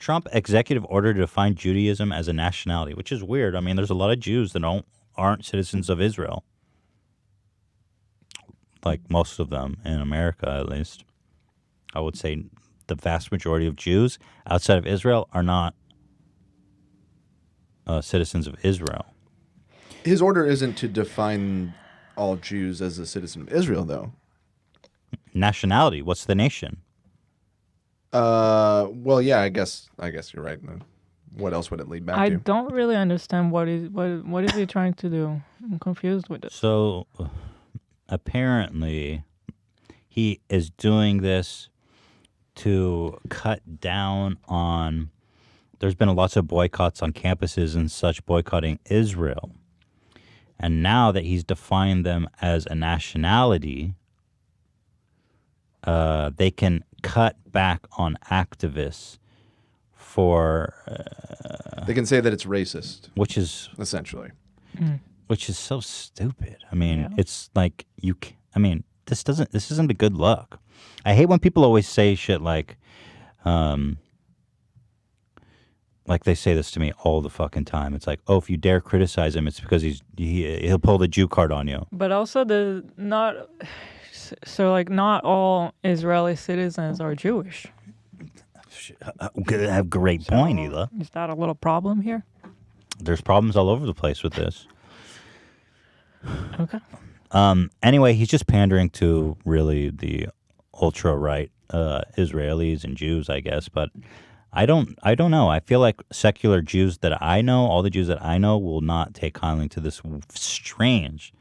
Trump executive order to define Judaism as a nationality, which is weird. I mean, there's a lot of Jews that aren't citizens of Israel. Like most of them in America, at least. I would say the vast majority of Jews outside of Israel are not citizens of Israel. His order isn't to define all Jews as a citizen of Israel, though. Nationality. What's the nation? Well, yeah, I guess you're right. What else would it lead back to? I don't really understand what is he trying to do. I'm confused with it. So apparently he is doing this to cut down on, there's been lots of boycotts on campuses and such boycotting Israel. And now that he's defined them as a nationality, they can cut back on activists for... they can say that it's racist. Which is... essentially. Which is so stupid. I mean, it's like, this isn't a good look. I hate when people always say shit like they say this to me all the fucking time. It's like, oh, if you dare criticize him, it's because he'll pull the Jew card on you. But also not all Israeli citizens are Jewish. Have great point, Hila. Is that a little problem here? There's problems all over the place with this. Okay. Anyway, he's just pandering to really the ultra-right Israelis and Jews, I guess. But I don't know. I feel like secular Jews that I know, all the Jews that I know, will not take kindly to this strange.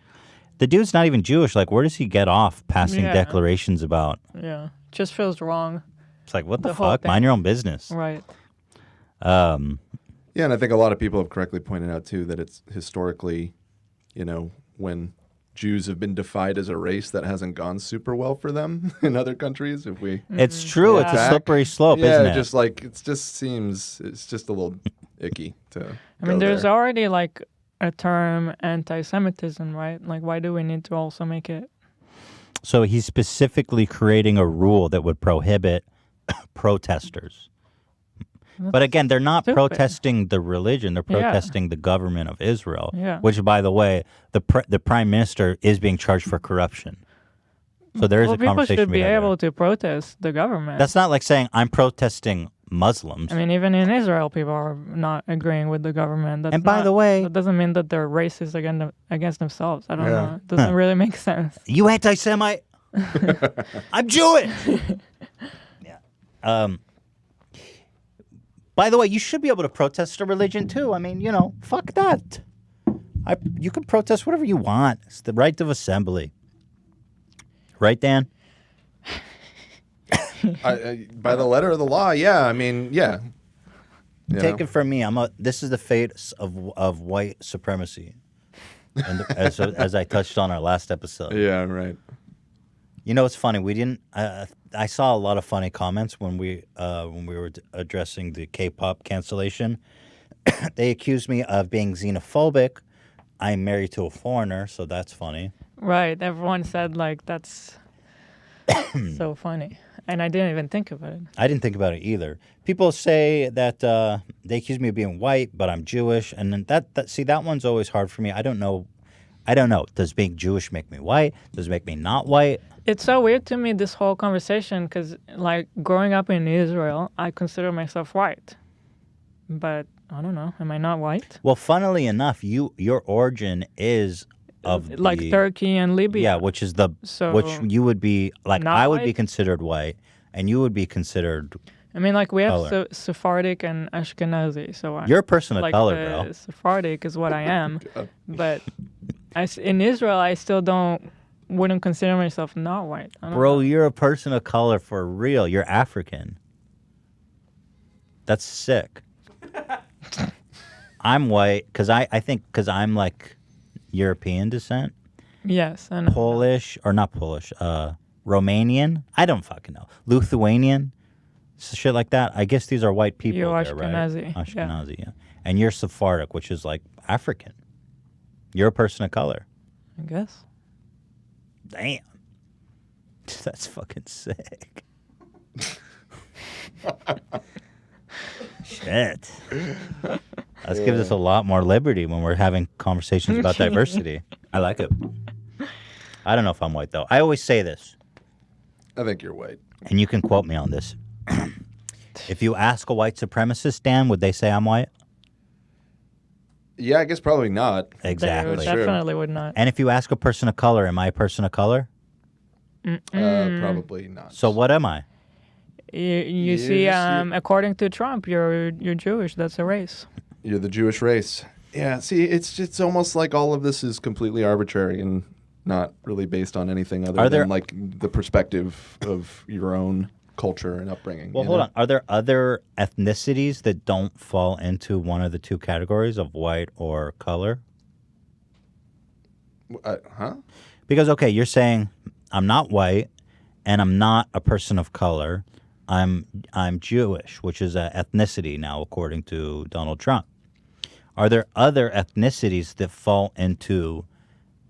The dude's not even Jewish. Like, where does he get off passing declarations about? Yeah, just feels wrong. It's like, what the fuck? Mind your own business. Right. Yeah, and I think a lot of people have correctly pointed out, too, that it's historically, when Jews have been defied as a race, that hasn't gone super well for them in other countries. If we, it's true. It's a slippery slope, isn't it? It just seems it's just a little icky to. I mean, there's already like a term anti-Semitism, right? Like, why do we need to also make it? So he's specifically creating a rule that would prohibit protesters. But again, they're not protesting the religion; they're protesting the government of Israel. Yeah. Which, by the way, the prime minister is being charged for corruption. So there is a conversation. People should be able to protest the government. That's not like saying I'm protesting Muslims. I mean, even in Israel, people are not agreeing with the government. That's by the way, that doesn't mean that they're racist against themselves. I don't know. It doesn't really make sense. You anti-Semite? I'm Jewish. Yeah. By the way, you should be able to protest a religion too. I mean, fuck that. You can protest whatever you want. It's the right of assembly. Right, Dan? By the letter of the law, yeah. I mean, yeah. Take it from me. This is the fate of white supremacy, and as I touched on our last episode. Yeah, right. It's funny. We didn't. I saw a lot of funny comments when we were addressing the K-pop cancellation. They accused me of being xenophobic. I'm married to a foreigner, so that's funny. Right. Everyone said like that's so funny, and I didn't even think about it. I didn't think about it either. People say that they accuse me of being white, but I'm Jewish, and then that one's always hard for me. I don't know. Does being Jewish make me white? Does it make me not white? It's so weird to me, this whole conversation, because, like, growing up in Israel, I consider myself white. But, I don't know, am I not white? Well, funnily enough, your origin is of like Turkey and Libya. Yeah, which you would be, like, I would be considered white, and you would be considered I mean, like, we have Sephardic and Ashkenazi, so you're a person of color, bro. Sephardic is what I am, but in Israel, I still wouldn't consider myself not white. Bro, you're a person of color for real. You're African. That's sick. I'm white because I think because I'm like European descent. Yes. And Polish, or not Polish, Romanian. I don't fucking know. Lithuanian, shit like that. I guess these are white people. You're there, Ashkenazi. Right? Ashkenazi, yeah. And you're Sephardic, which is like African. You're a person of color. I guess. Damn. That's fucking sick. Shit. This gives us a lot more liberty when we're having conversations about diversity. I like it. I don't know if I'm white, though. I always say this. I think you're white. And you can quote me on this. If you ask a white supremacist, Dan, would they say I'm white? Yeah, I guess probably not. Exactly. They definitely would not. And if you ask a person of color, am I a person of color? Probably not. So what am I? You see, according to Trump, you're Jewish. That's a race. You're the Jewish race. Yeah, see, it's almost like all of this is completely arbitrary and not really based on anything other than like the perspective of your own culture and upbringing. Well, hold on. Are there other ethnicities that don't fall into one of the two categories of white or color? Huh? Because, okay, you're saying I'm not white and I'm not a person of color. I'm Jewish, which is an ethnicity now, according to Donald Trump. Are there other ethnicities that fall into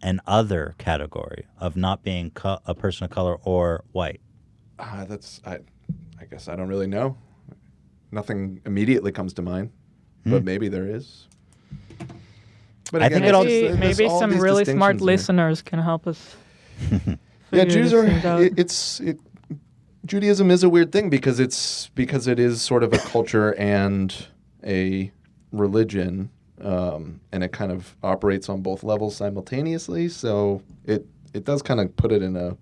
an other category of not being a person of color or white? I guess I don't really know. Nothing immediately comes to mind, but maybe there is. But I again, think maybe some really smart listeners can help us. Yeah, Jews are. Judaism is a weird thing because it is sort of a culture and a religion, and it kind of operates on both levels simultaneously. So it does kind of put it in a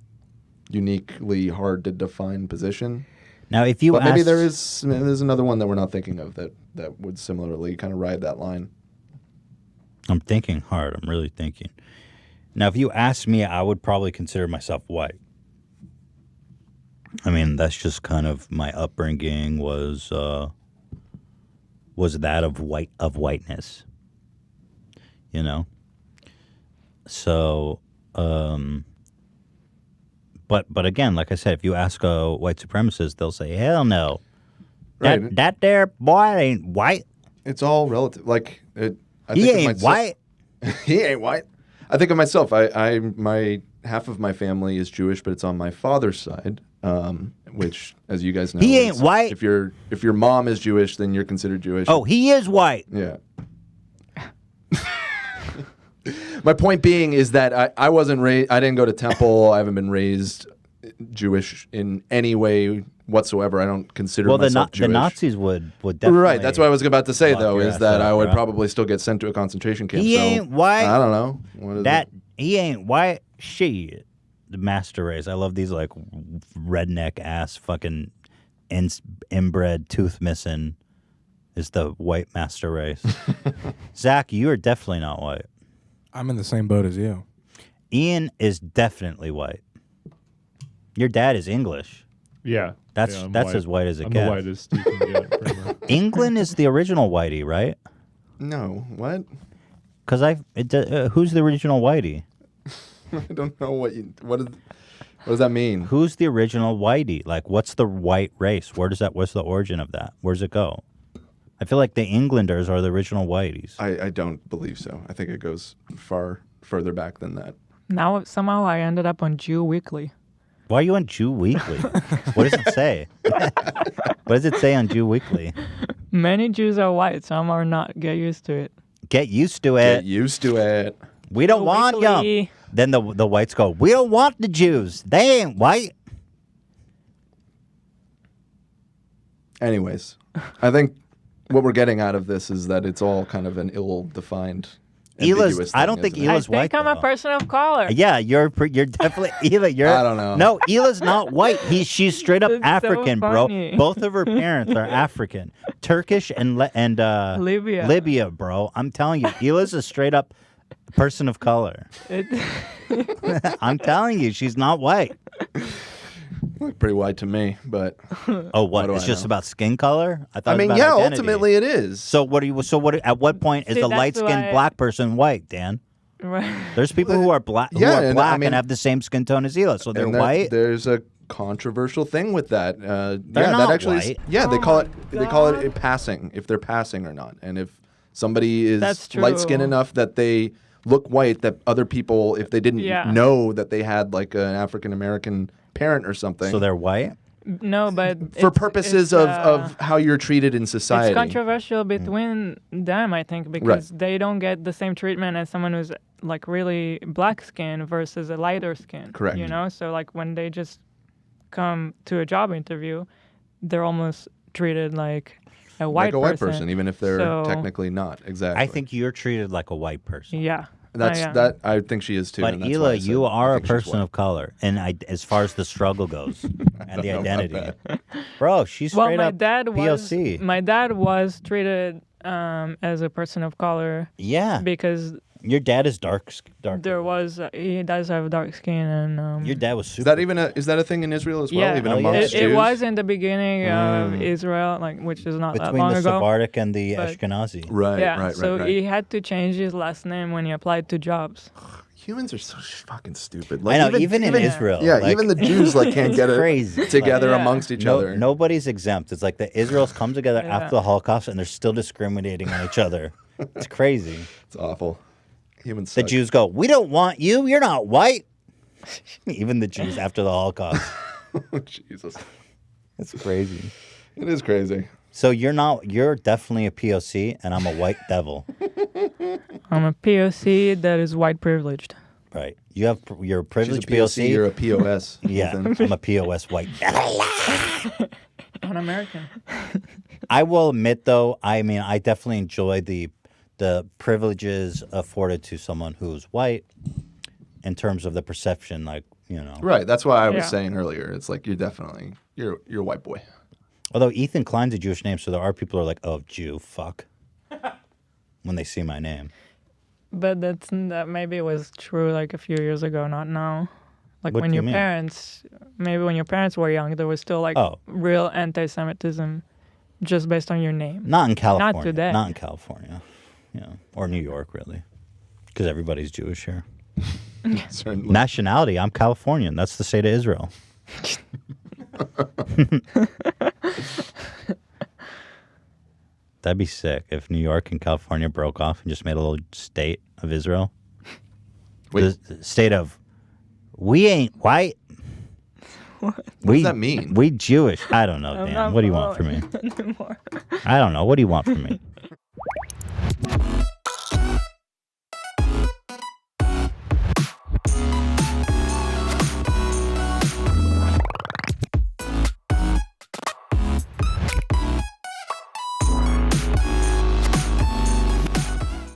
uniquely hard to define position. Now, if you but maybe there's another one that we're not thinking of that would similarly kind of ride that line. I'm thinking hard. I'm really thinking. Now, if you ask me, I would probably consider myself white. I mean, that's just kind of my upbringing was that of whiteness, you know. So, but again, like I said, if you ask a white supremacist, they'll say, "Hell no, right. that there boy ain't white. It's all relative. Like he ain't white. He ain't white." I think of myself. My half of my family is Jewish, but it's on my father's side. Which, as you guys know, he ain't white. If your mom is Jewish, then you're considered Jewish. Oh, he is white. Yeah. My point being is that I wasn't raised. I didn't go to temple. I haven't been raised Jewish in any way whatsoever. I don't consider myself Jewish. The Nazis would definitely. Right. That's what I was about to say, though, is that I would probably still get sent to a concentration camp. He ain't white. I don't know. He ain't white. Shit. The master race. I love these like redneck ass fucking inbred tooth missing is the white master race. Zach, you are definitely not white. I'm in the same boat as you. Ian is definitely white. Your dad is English. Yeah. That's white. As white as it I'm gets. the whitest you can get, pretty much. England is the original whitey, right? No. What? Because who's the original whitey? I don't know what does that mean? Who's the original whitey? Like, what's the white race? What's the origin of that? Where does it go? I feel like the Englanders are the original whiteys. I don't believe so. I think it goes further back than that. Now, somehow I ended up on Jew Weekly. Why are you on Jew Weekly? What does it say? What does it say on Jew Weekly? Many Jews are white. Some are not. Get used to it. Get used to it. Get used to it. We don't want them. Then the whites go, we don't want the Jews. They ain't white. Anyways, I think what we're getting out of this is that it's all kind of an ill-defined, ambiguous thing, I don't think Hila's white. I think I'm a person of color. Yeah, you're definitely Hila. I don't know. No, Hila's not white. She's straight up It's African, so bro. funny. Both of her parents are African, Turkish and Libya. Libya, bro. I'm telling you, Hila's a straight up person of color. I'm telling you, she's not white. Look pretty white to me, but Oh, what? It's just about skin color? I thought. I mean, it was yeah, about identity. ultimately it is. So what? At what point is See, the that's light-skinned why- black person white, Dan? Right. There's people who are black, and I mean- and have the same skin tone as Hila, so they're And white. There's a controversial thing with that. They're that not actually white. Yeah, they Oh call my it they call it God. a passing, if they're passing or not. And if somebody is That's true. light skinned enough that they look white, that other people, if they didn't Yeah. know that they had like an African American parent or something, So they're white. No, but for it's- purposes it's, of how you're treated in society. It's controversial between them, I think, because they don't get the same treatment as someone who's like really black skin versus a lighter skin. Correct. You know, so like when they just come to a job interview, they're almost treated like a white person, even if they're So- technically not. Exactly. I think you're treated like a white person. Yeah. that's yeah. that. I think she is too. But and that's why I Hila, said you I are a think she's person white. of color, and as far as the struggle goes, and the don't know about identity, bro, she's Well, straight my up dad was POC. my dad was treated as a person of color Yeah, because your dad is dark. there was he does have dark skin and Your dad was Is super. that a thing in Israel as well? yeah, Even Oh, yeah. amongst it Jews? was in the beginning of Israel, like which is not that between long the ago. Sephardic and the but- Ashkenazi. Right. Yeah, Right. so Right. he had to change his last name when he applied to jobs. Humans are so fucking stupid. I know, even in Israel. Yeah, like, even the Jews like can't it's get it crazy. together Like- amongst each No, other. nobody's exempt. It's like the Israel's come together Yeah. after the Holocaust, and they're still discriminating on each other. It's crazy. It's awful. Humans. The suck. Jews go, "We don't want you. You're not white." Even the Jews after the Holocaust. Jesus, It's crazy. it is crazy. So you're definitely a POC, and I'm a white devil, I'm a POC that is white privileged. right? You're a She's a privileged POC. You're a POS. Yeah, Ethan. I'm a POS white devil. An American. I will admit, though, I mean, I definitely enjoy the privileges afforded to someone who's white in terms of the perception, like, you know. Right. That's why I was Yeah. saying earlier. It's like you're a white boy. Although Ethan Klein's a Jewish name, so there are people who are like, "Oh, Jew, fuck," when they see my name. But that maybe was true like a few years ago, not now. Like What when do you your mean? parents, maybe when your parents were young, there was still like Oh. real anti-Semitism just based on your name. Not in California. today. Not in California. Yeah, or New York, really, because everybody's Jewish here. Certainly. Nationality, I'm Californian. That's the state of Israel. That'd be sick if New York and California broke off and just made a little state of Israel. Wait, The state of, we ain't white. what does that mean? We Jewish. I don't know, I'm Dan. not What do you want from me? following anymore. I don't know. What do you want from me?